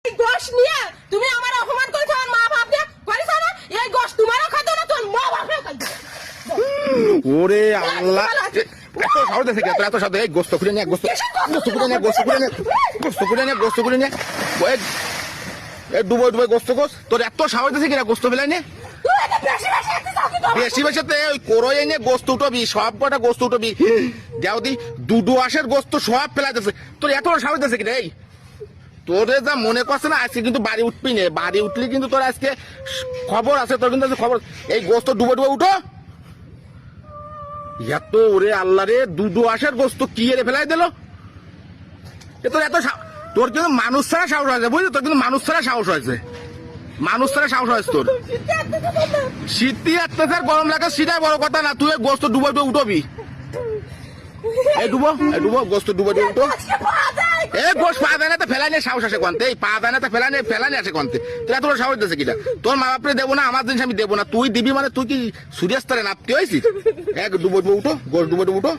গোশ নিয়ে তুমি আমার অপমান করেছো, আমার মা বাপকে করেছো না? এই গোশ তোমারও খাইতো না, তোর মা বাপকেও খাইতো। ওরে আল্লাহ, এত সাহস দেখে এত সাথে এই গোস্ত খুলে নিয়ে গোস্ত খুলে নিয়ে গোস্ত খুলে নিয়ে ডুবো ডুবো গোস্ত গোস, তোর এত সাহস দেখে কিনা গোস্ত ফেলাই নে তুই এটা বেশি বেশি একটু বেশি বেশিতে ওই করোই এনে গোস্ত উঠবি, সব কটা গোস্ত উঠবি দেওদি দুডু আসের গোস্ত সব ফেলাইতেছে। তোর এত সাহস দেখে কিনা এই তোরে যা মনে করছে না আজকে কিন্তু বাড়ি উঠবি নে, বাড়ি উঠলি কিন্তু তোর আজকে খবর আছে, তোর কিন্তু খবর। এই গোস্ত ডুবো ডুবো উঠো এত, ওরে আল্লাহ রে, দুডু আসের গোস্ত কি এরে ফেলাই দিল। তোর এত তোর কিন্তু মানুষ ছাড়া সাহস হয়েছে, বুঝলি? তোর কিন্তু মানুষ ছাড়া সাহস হয়েছে, মানুষ ছাড়া সাহস হয়েছে তোর। শীতই অত্যাচার গরম লাগে সেটাই বড় কথা না, তুই গোস্ত ডুবো ডুবো উঠবি। এই ডুবো গোস্ত ডুবো ডুবো উঠো। এই গোস পা দেয় না তো ফেলাই নিয়ে সাহস আসে কন্তে, এই পা দেয় না তো ফেলানি আসে কন্তে। তোর এত সাহস দিয়েছে কিনা? তোর মা বাপরে দেবো না, আমার জিনিস আমি দেবো না, তুই দিবি মানে তুই কি সূর্যাস্তরে নাপতে হয়েছিস? এক ডুবো ডুবো উঠো, গোস ডুবো ডুবো উঠো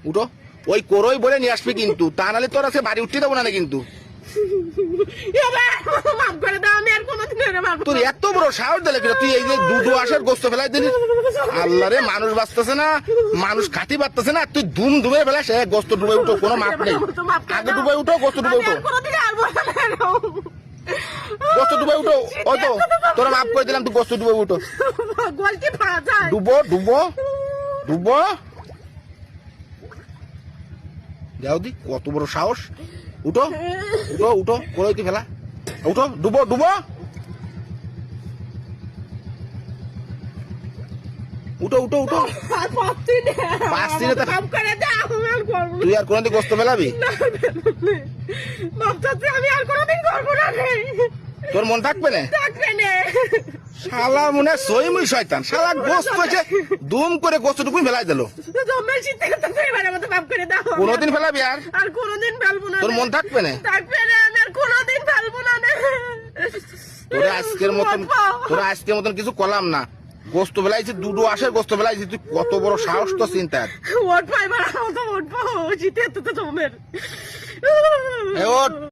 উঠো। ওই করোই বলে নিয়ে আসবি কিন্তু, তা নাহলে তোর আছে বাড়ি উঠতে দেবো না কিন্তু। মাফ করে দাও, আমি আর কোনোদিন মাফ তোর এত বড় সাহস দিলে কিনা তুই এই যে দুটো আসের গোস্ত ফেলাই দিলি? আল্লাহ রে, মানুষ বাঁচতেছে না, মানুষ খাতি বাঁচতেছে না, তুই ধুম ধুমে ফেলাস গোস্ত ডুবে উঠো, কোনো মাপ নেই। আগে ডুবে উঠো, গোস্ত ডুবে উঠো, গোস্ত ডুবে উঠো। ওই তো তোরা মাফ করে দিলাম, তুই গোস্ত ডুবে উঠো, ডুবো ডুবো ডুবো। দেওদি কত বড় সাহস, উঠো উঠো উঠো, করে কি ফেলা, উঠো ডুবো ডুবো উঠো উঠো উঠো। তুই আর কোনদিন গোস্ত ফেলাবি? আমি আর কোনোদিন করবো না। তোর মন থাকবে না? শালা মনে সইমুই শয়তান, শালা গোস্ত হয়েছে দুম করে গোস্তটুকুই ফেলাই দিল। কোনদিন ফেলাবি আর? আর কোনোদিন ফেলবো না। তোর মন থাকবে না? থাকবে না, আমি আর কোনোদিন ফেলবো না। তোরা আজকের মতন কিছু করলাম না, গোস্ত ফেলাইছি, দুটো আসে গোস্ত ফেলাইছি, তুই কত বড় সাহস তো চিন্তা। ওট পাইবার ওট পাও জিতে তো তোমের। ওট